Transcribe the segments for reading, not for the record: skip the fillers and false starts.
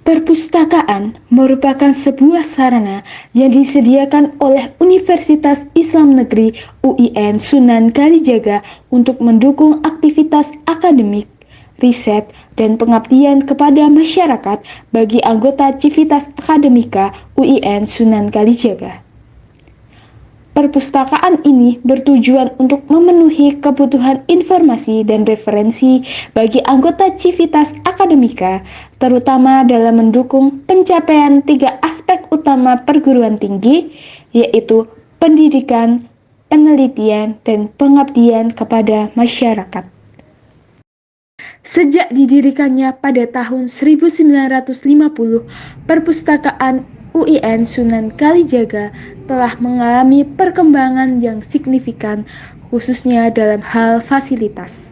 Perpustakaan merupakan sebuah sarana yang disediakan oleh Universitas Islam Negeri UIN Sunan Kalijaga untuk mendukung aktivitas akademik, riset, dan pengabdian kepada masyarakat bagi anggota Civitas Akademika UIN Sunan Kalijaga. Perpustakaan ini bertujuan untuk memenuhi kebutuhan informasi dan referensi bagi anggota Civitas Akademika, terutama dalam mendukung pencapaian 3 aspek utama perguruan tinggi, yaitu pendidikan, penelitian, dan pengabdian kepada masyarakat. Sejak didirikannya pada tahun 1950, Perpustakaan UIN Sunan Kalijaga telah mengalami perkembangan yang signifikan, khususnya dalam hal fasilitas.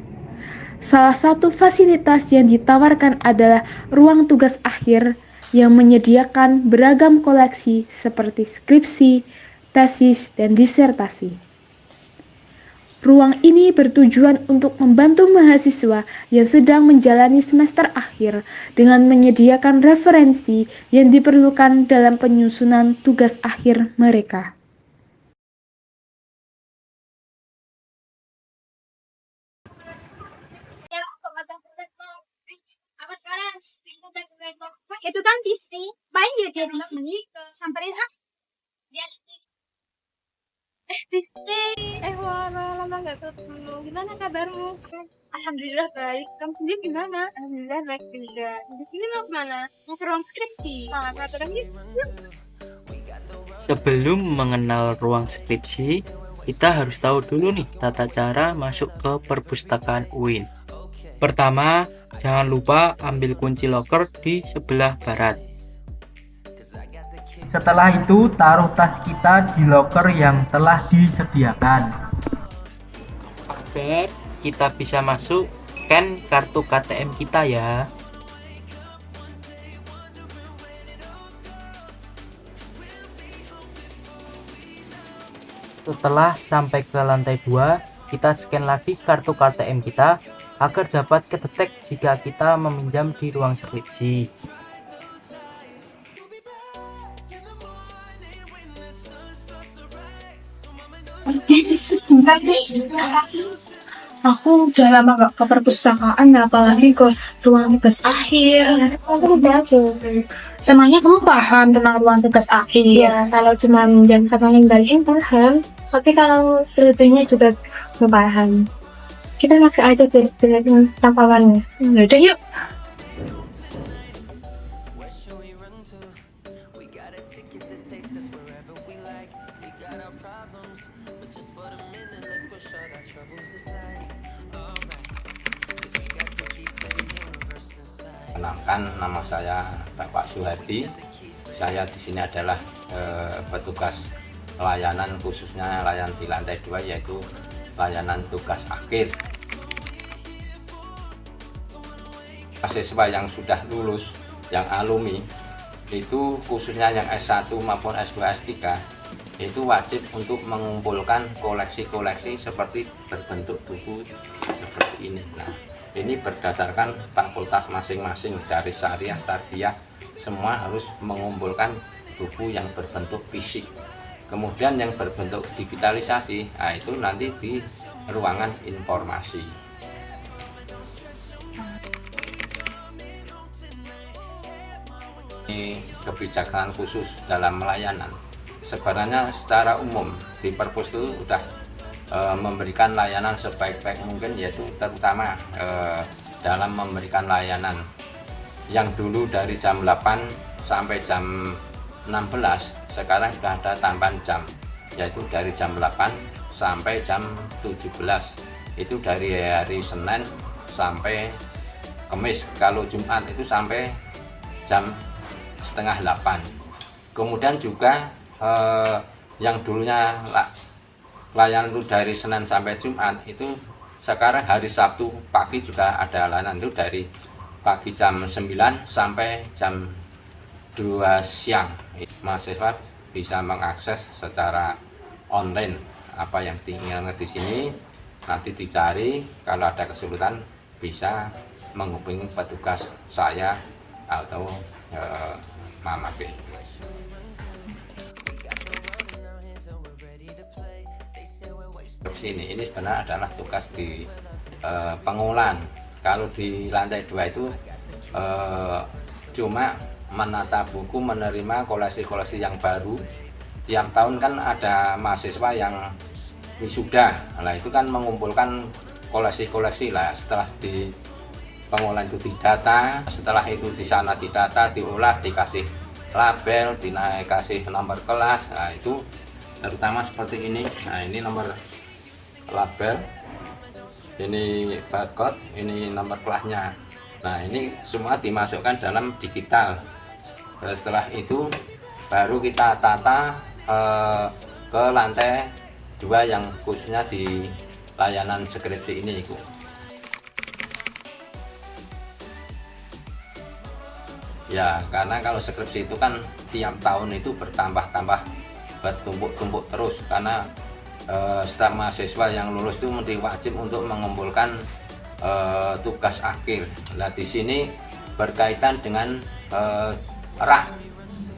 Salah satu fasilitas yang ditawarkan adalah ruang tugas akhir yang menyediakan beragam koleksi seperti skripsi, tesis, dan disertasi. Ruang ini bertujuan untuk membantu mahasiswa yang sedang menjalani semester akhir dengan menyediakan referensi yang diperlukan dalam penyusunan tugas akhir mereka. Itu kan Disney, main dia di sini, samperin dia Disney. Wara, lama gak ketemu. Gimana kabarmu? Alhamdulillah baik. Kamu sendiri gimana? Alhamdulillah baik juga. Di sini mau kemana? Mau ke ruang skripsi. Nah, peraturan yuk. Sebelum mengenal ruang skripsi, kita harus tahu dulu nih tata cara masuk ke perpustakaan UIN. Pertama, jangan lupa ambil kunci loker di sebelah barat. Setelah itu, taruh tas kita di loker yang telah disediakan. Agar kita bisa masuk, scan kartu KTM kita ya. Setelah sampai ke lantai 2, kita scan lagi kartu KTM kita agar dapat kedetek jika kita meminjam di ruang skripsi. Aku udah lama gak ke perpustakaan, apalagi ke ruang tugas akhir. Aku udah tuh. Emangnya kamu paham tentang ruang tugas akhir? Ya, kalau cuma jam sama yang balikin paham. Tapi kalau selebihnya juga belum paham. Kita pakai aja dari tampalannya. Udah yuk. Kenalkan, nama saya Bapak Suhardi. Saya di sini adalah petugas pelayanan, khususnya layanan di lantai 2, yaitu layanan tugas akhir. Mahasiswa yang sudah lulus, yang alumni, itu khususnya yang S1 maupun S2, S3, itu wajib untuk mengumpulkan koleksi-koleksi seperti berbentuk buku seperti ini. Nah, ini berdasarkan fakultas masing-masing, dari syariah, tarbiyah, semua harus mengumpulkan buku yang berbentuk fisik. Kemudian yang berbentuk digitalisasi, nah itu nanti di ruangan informasi. Ini kebijakan khusus dalam melayanan. Sebenarnya secara umum di Perpus itu sudah memberikan layanan sebaik-baik mungkin, yaitu terutama dalam memberikan layanan yang dulu dari jam 8 sampai jam 16, sekarang sudah ada tambahan jam, yaitu dari jam 8 sampai jam 17. Itu dari hari Senin sampai Kamis. Kalau Jumat itu sampai jam setengah 8. Kemudian juga yang dulunya layanan itu dari Senin sampai Jumat, itu sekarang hari Sabtu pagi juga ada layanan, itu dari pagi jam 9 sampai jam 2 siang. Mahasiswa bisa mengakses secara online apa yang tinggal di sini, nanti dicari, kalau ada kesulitan bisa menghubungi petugas saya atau Mamake. Terus ini sebenarnya adalah tugas di pengolahan. Kalau di lantai 2 itu cuma menata buku, menerima koleksi-koleksi yang baru. Tiap tahun kan ada mahasiswa yang wisuda, nah itu kan mengumpulkan koleksi-koleksi lah. Setelah di pengolahan itu didata, setelah itu di sana didata, diolah, dikasih label, dikasih nomor kelas. Nah itu terutama seperti ini. Nah ini nomor label, ini barcode, ini nomor kelasnya. Nah ini semua dimasukkan dalam digital. Setelah itu baru kita tata ke lantai 2 yang khususnya di layanan skripsi ini, Ibu. Ya, karena kalau skripsi itu kan tiap tahun itu bertambah-tambah, bertumpuk-tumpuk terus, karena setiap mahasiswa yang lulus itu wajib untuk mengumpulkan tugas akhir. Nah, di sini berkaitan dengan rak.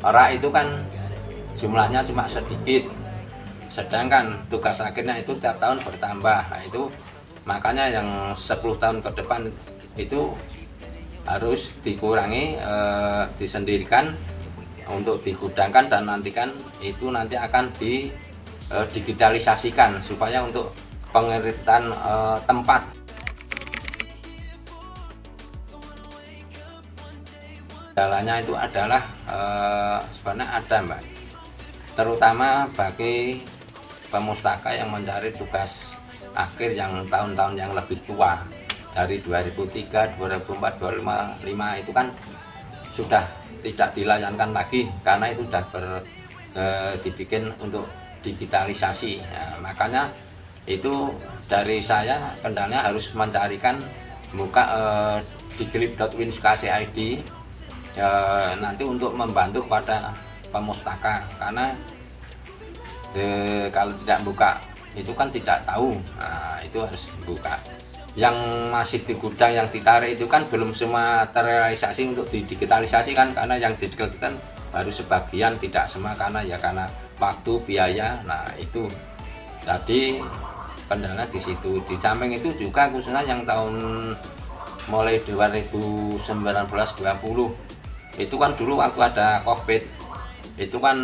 Rak itu kan jumlahnya cuma sedikit, sedangkan tugas akhirnya itu tiap tahun bertambah. Nah, itu makanya yang 10 tahun ke depan itu harus dikurangi, disendirikan untuk digudangkan, dan nantikan itu nanti akan digitalisasikan supaya untuk pengiritan tempat. Jalannya itu adalah sebenarnya ada, Mbak, terutama bagi pemustaka yang mencari tugas akhir yang tahun-tahun yang lebih tua, dari 2003, 2004, 2005 itu kan sudah tidak dilayankan lagi karena itu sudah dibikin untuk digitalisasi. Nah, makanya itu dari saya kendalanya harus mencarikan buka diglip.win.id nanti untuk membantu pada pemustaka, karena kalau tidak buka itu kan tidak tahu. Nah, itu harus buka. Yang masih di gudang yang ditarik itu kan belum semua terrealisasi untuk didigitalisasi kan, karena yang didigitalisasi baru sebagian, tidak semua, karena waktu, biaya. Nah itu jadi kendala di situ. Di samping itu juga khususnya yang tahun mulai 2019-20 itu kan dulu waktu ada COVID itu kan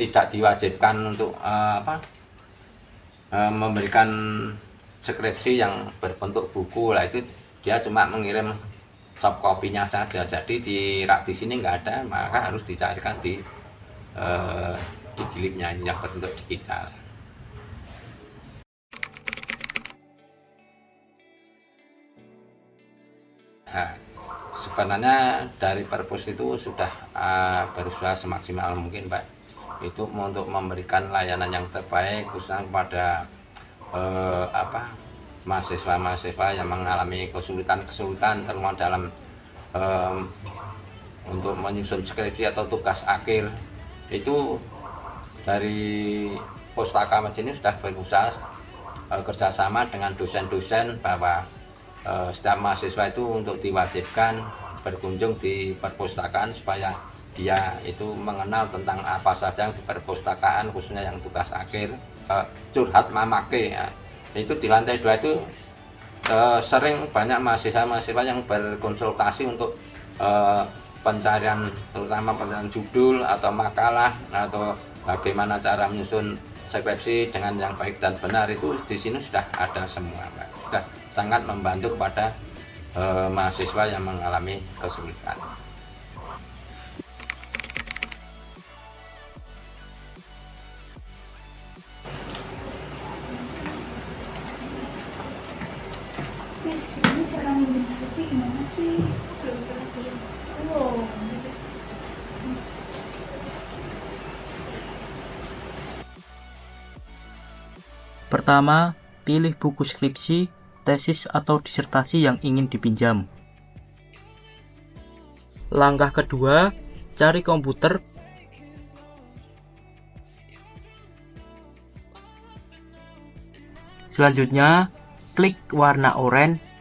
tidak diwajibkan untuk memberikan skripsi yang berbentuk buku lah, itu dia cuma mengirim soft copy-nya saja. Jadi di rak di sini nggak ada, maka harus dicarikan di glipnya yang berbentuk digital. Nah, sebenarnya dari Perpus itu sudah berusaha semaksimal mungkin, Pak, itu untuk memberikan layanan yang terbaik khususnya kepada mahasiswa-mahasiswa yang mengalami kesulitan terutama dalam untuk menyusun skripsi atau tugas akhir. Itu dari Pustaka Masjid ini sudah berusaha kerjasama dengan dosen-dosen bahwa setiap mahasiswa itu untuk diwajibkan berkunjung di perpustakaan supaya dia itu mengenal tentang apa saja yang di perpustakaan, khususnya yang tugas akhir. Curhat Mamake ya. Itu di lantai 2 itu sering banyak mahasiswa yang berkonsultasi untuk pencarian, terutama pencarian judul atau makalah atau bagaimana cara menyusun skripsi dengan yang baik dan benar. Itu di sini sudah ada semua, Pak. Sudah sangat membantu kepada mahasiswa yang mengalami kesulitan. Miss, ini cara minjem skripsi gimana sih? Belum ngerti. Wow. Pertama, pilih buku skripsi, tesis atau disertasi yang ingin dipinjam. Langkah kedua, cari komputer. Selanjutnya, klik warna oranye.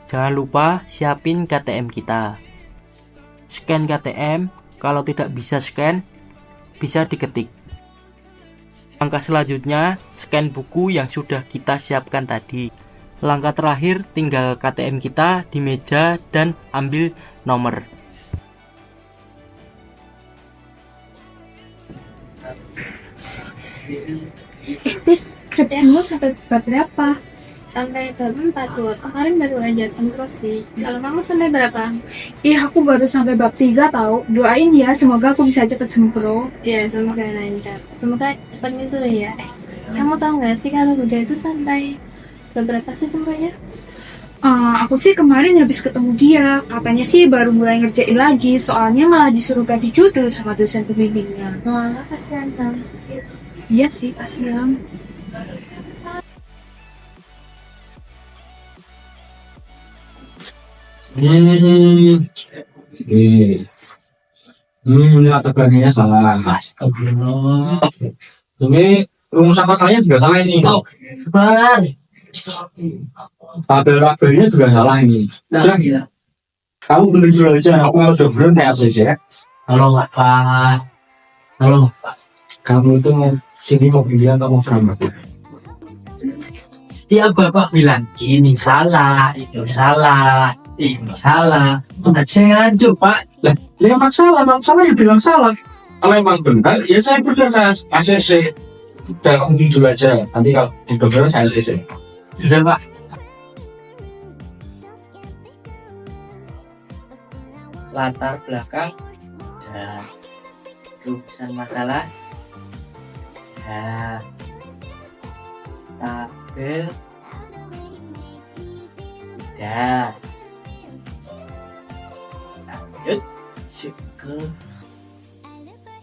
Jangan lupa siapin KTM kita. scan KTM. Kalau tidak bisa scan, bisa diketik. Langkah selanjutnya, scan buku yang sudah kita siapkan tadi. Langkah terakhir, tinggal KTM kita di meja dan ambil nomor. Tis, skripsimu sampai bab berapa? Sampai bab 4 tuh. Kemarin baru aja sempro sih. Kalau kamu sampai berapa? Ih, aku baru sampai bab 3 tahu. Doain ya, semoga aku bisa cepet sempro. Ya, semoga lancar. Semoga cepat nyusul ya. Kamu tahu nggak sih kalau udah itu sampai beberapa sih sempronya? Aku sih kemarin habis ketemu dia. Katanya sih baru mulai ngerjain lagi, soalnya malah disuruh ganti judul sama dosen pembimbingnya. Malah kasihan kan. Iya sih, kasihan. Ini latar belakangnya salah. Astagfirullah. Ini rumusan masalahnya juga salah ini. Bar. Tabel tabelnya juga salah ini. Udah, kamu bener dulu aja. Aku mau udah bener kayak ACC ya. Halo Pak. Halo. Kamu itu mau sini mau bilang kamu sama. Setiap bapak bilang ini salah, itu salah, ini salah. Jangan coba. Lah, ya emang salah ya bilang salah. Kalau emang benar, ya saya benar saya ACC. Udah kamu dulu aja. Nanti kalau benar saya ACC. Sudah Pak. Latar belakang dan rumusan masalah. Tabel udah. Lanjut ke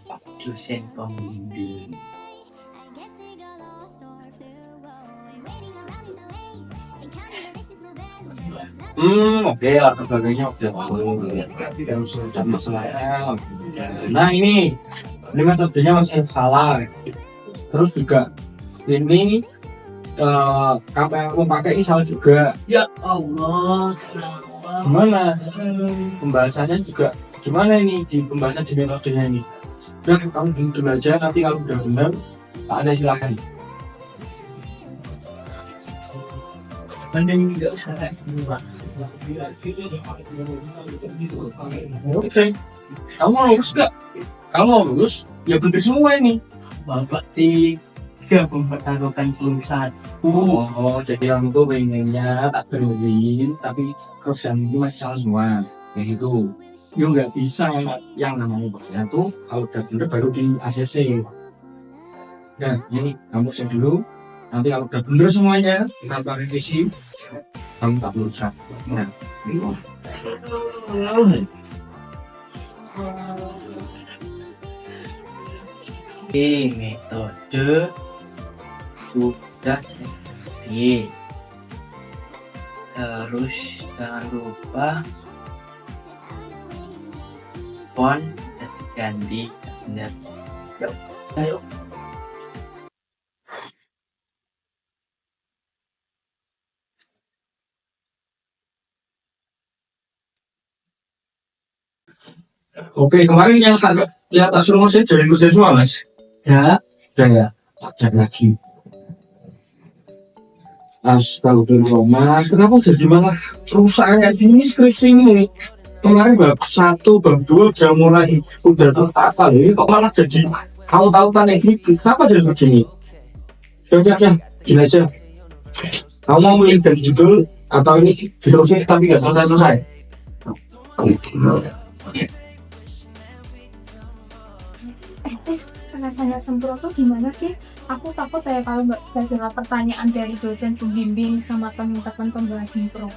Pak dosen pembimbing. Oke, latar belakangnya oke. Masalahnya. Nah ini metodenya masih salah. Terus juga ini apa yang aku pakai ini salah juga. Ya Allah. Gimana? Pembahasannya juga gimana ini di pembahasan di metodenya ini? Udah kamu dulu aja, nanti kalau udah benar tak ada silakan. Mending nggak usah kayak gitu Pak. Oke, kamu mau lulus nggak? Kamu mau lulus? Ya bener semua ini. Bapak tiga mempertaruhkan kelulusan. Jadi kamu tuh pengennya tak berurin, tapi kerjaan itu masih salah semua. Kayak gitu. Ya nggak bisa yang namanya pekerjaan tuh kalau udah bener baru di ACC. Dan ini kamu cek dulu. Nanti kalau udah bener semuanya, kita pakai revisi. Kamu tak lulus. Nah, gitu. Metode sudah jadi. Terus jangan lupa font ganti benar. Ayo. Oke, kemarin yang tak suruh saya jadi kerja semua Mas. Ya, Ya, tak cek lagi. Astagfirullah Mas, kenapa jadi malah rusak kayak gini skripsimu? Kemarin bab 1, bab 2 udah mulai udah tertata loh, kok malah jadi tahu-tahu kayak gitu? Kenapa jadi begini? Ya, gini aja. Kamu mau milih dari judul atau ini diterusin tapi nggak selesai? Tis, rasanya sempro tuh gimana sih? Aku takut ya kalau nggak bisa jawab pertanyaan dari dosen pembimbing sama teman-teman pembahas sempro.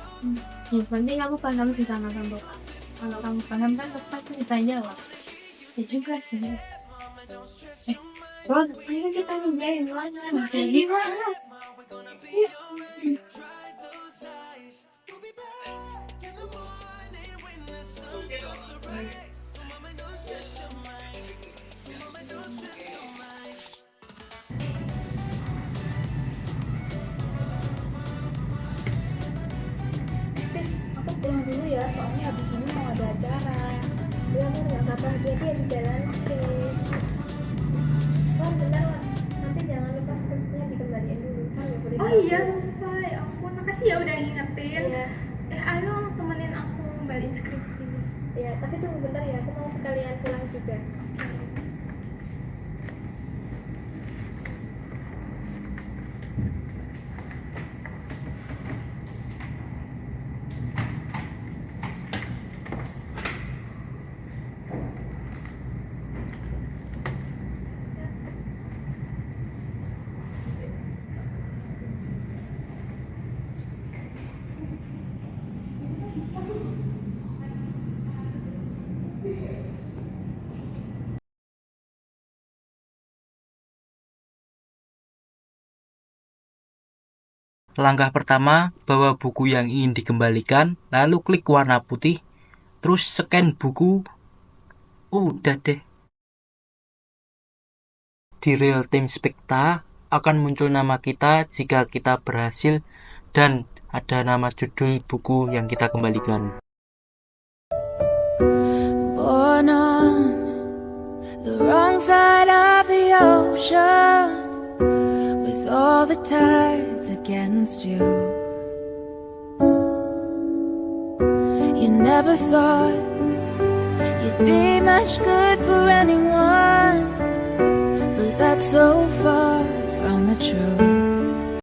Yang penting kamu paham di sana kan Pak. Kalau kamu paham kan pasti bisa jawab. Ya juga sih. Ayo kita ngerjain mana? Kayak gimana? Tis, aku pulang dulu ya, soalnya habis ini mau ada acara. Ya Wan, nggak apa-apa, hati-hati ya di jalan. Oke. Wan, bentar Wan, nanti jangan lupa skripsinya dikembaliin dulu kan, ya boleh Oh diambil. iya lupa, ya ampun, makasih ya udah ngingetin. Iya. Ayo temenin aku kembaliin skripsi. Ya, tapi tunggu bentar ya, aku mau sekalian pulang juga. Langkah pertama, bawa buku yang ingin dikembalikan, lalu klik warna putih, terus scan buku. Udah deh. Di Real Time Spekta akan muncul nama kita jika kita berhasil dan ada nama judul buku yang kita kembalikan. Born on the wrong side of the ocean, with all the tides against you. You never thought you'd be much good for anyone, but that's so far from the truth.